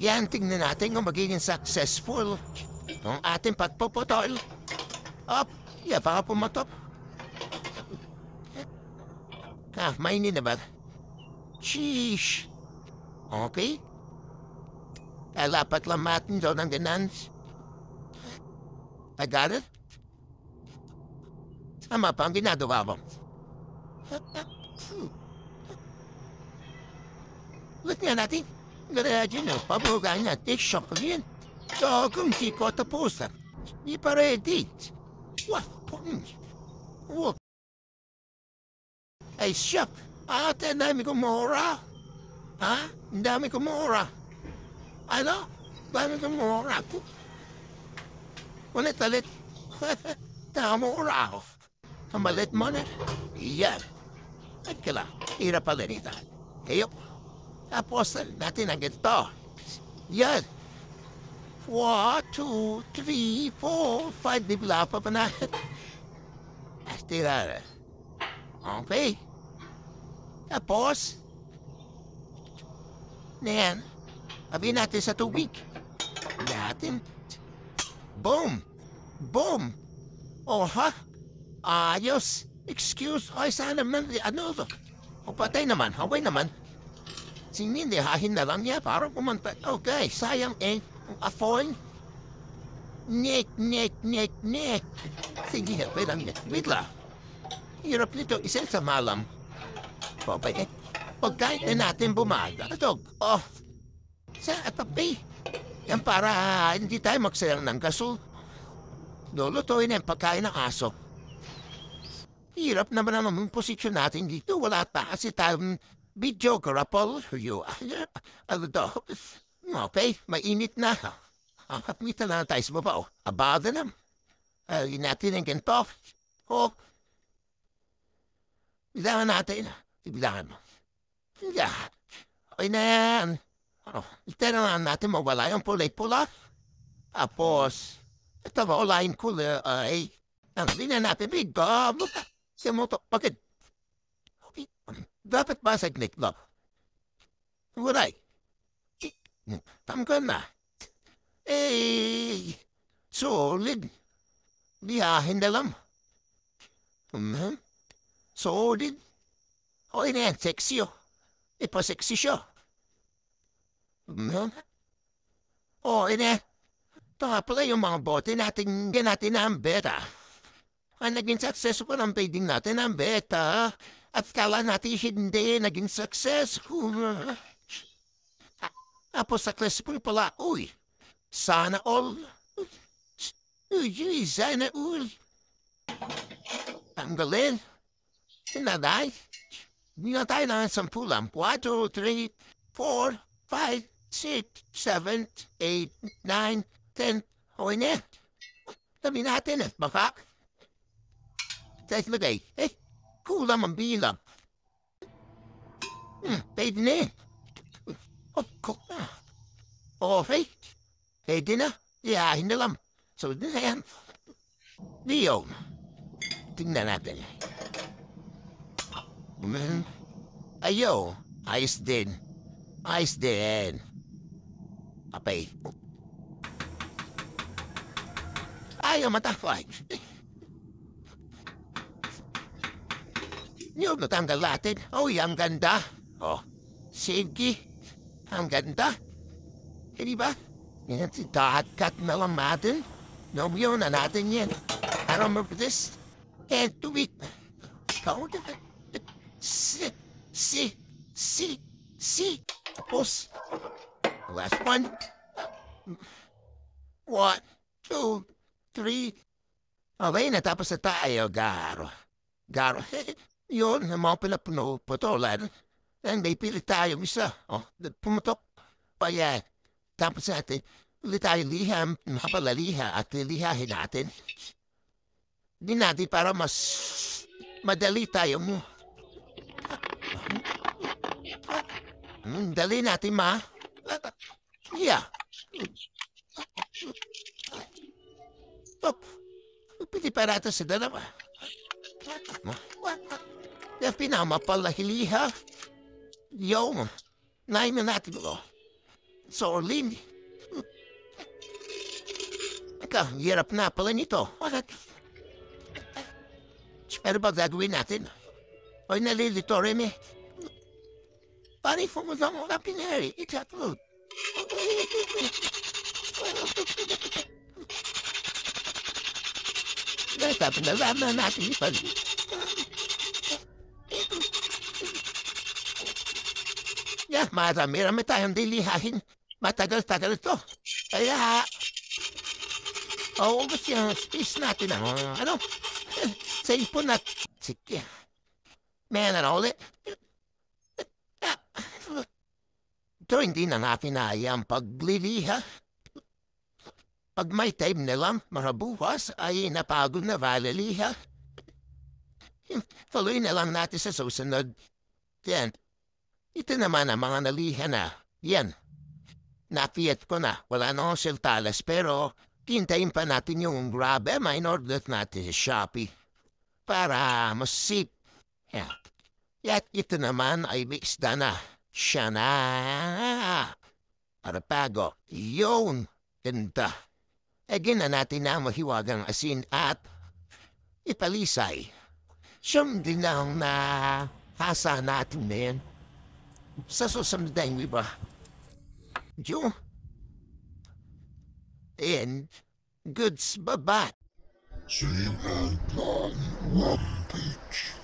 Yan, tingnan natin kung magiging successful ang ating pagpuputol. Up, yeah, baka pumatop. Mainin na ba? Sheesh. Okay. Lapat lang natin doon ang ganan. I got it. Tama pa ang ginagawa mo. Look nga natin. Garayan na, pabugaan niya. Take shock again. So, kung si ko tapusan, di pa ready. What? What? Ay, shock. Ate, ang dami kong mura. Ha? Ang dami kong mura. Ano? Dami kong mura. Ulit. Mura ako. Ang malit mo na. Yan. At kala, hirap pala nito. Ayop. Tapos natin ang ganito. Yan. 1, 2, 3, 4, 5. Di bila pa na. Tira. Okay. Tapos, yan. Sabihin natin sa tubig. Natin. Boom. Boom. Oh, ha? Ayos. Excuse. Ay, sana naman. Ano to? O, patay naman. Okay naman. Sinindihahin na lang niya para pumunta. Okay, sayang eh. Afoy. Nick. Sige, wait lang. Wait lang. Hirap nito. Isa sa malam. Okay. Pagkain na natin bumaga. Ito. Oh. Sa papi. Yan para hindi tayo magsayang ng gasol. Lulutuin ang pagkain ng aso. Hirap naman ang posisyon natin dito. Wala pa kasi tayong videographer. Ano to? Okay, mainit na. Kapita na tayo sa baba. Abada na. Natin ang ganito. Oh. Bilangan natin. Bilangan mo. Yeah. Okay na yan. Ito na natin mawala yung pulay-pula. Tapos, ito maulayin kulay ay hindi na natin bigam. Siya mo to. Bakit? Dapat ba sa gniklo? Walay. Tamkan na. Solid. Lihahin na lang. Solid. O na yan, sexy o. Ipa-sexy siya. O ina. Baka pala yung mga bote natin ang beta. Ang naging successful ang trading natin ang beta. At kala natin hindi naging successful. Tapos successful pala. Uy, sana all. Uy, sana all. Ang galing. Sinaday. Hindi na tayo na 10 lang. 1, 2, 3, 4, 5, 6, 7, 8, 9, 10. Okay na. Dami natin eh. Baka. Sa islagay. Kulang ang bilang. Pwede na eh. Okay. Pwede na. Iyahin na lang. So, na yan. Leo. Tingnan natin. Ayo. Ayos din. Ayos din. Apay. Ayaw matafay. Yung natanggal natin. Uy, ang ganda. Oh, sige. Ang ganda. Hindi ba? Yan, cut na lang natin. Nomyo na natin yan. I remember this. And tubig. Si. Tapos. Last one. 1, 2, 3. Okay, natapos na tayo, Garo. Yun, mga pinapuno-putulan. Ang may pilit tayo isa. Pumutok. Kaya, tapos natin, ulit tayo liham, mapalaliha at lilihahin natin. Hindi natin para mas madali tayo mo. Dali natin, ma. Yeah. Stop. Pili para ito sa dalawa. Kaya pinamapalahiliha. Yo, nahin na natin ko. Sorlin. Ika, hirap na pala nito. Pero ba gagawin natin? Oy, nalilito, Remy. Pare, pumunta mo ka pinari. Ikatulog. Dahil sabi na laman natin ipag... Yeah, marami tayong dilihahin. Matagal-tagal ito. Kaya... Oo, gusto yung space natin ang ano? Sa ipon at... Sige. Man, ano ulit? Ito hindi na natin ang pagliliha. Pag may time na lang, marabukas ay napagod na valiliha. Tuloy na lang natin sa susunod. Yan. Ito naman ang mga naliha na. Yan. Napiat ko na. Wala na akong siltalas pero hintayin pa natin yung grabe in-order natin sa Shopee. Para masip. Yan. At ito naman ay mixda na. Siya na. Para pago. Yun. Ganda. Again na natin na mahiwagang asin at ipalisay. Siyam din ang hasa natin na yan. Sa susunod na yung iba. Diyo. And goods babat. Same and One Page.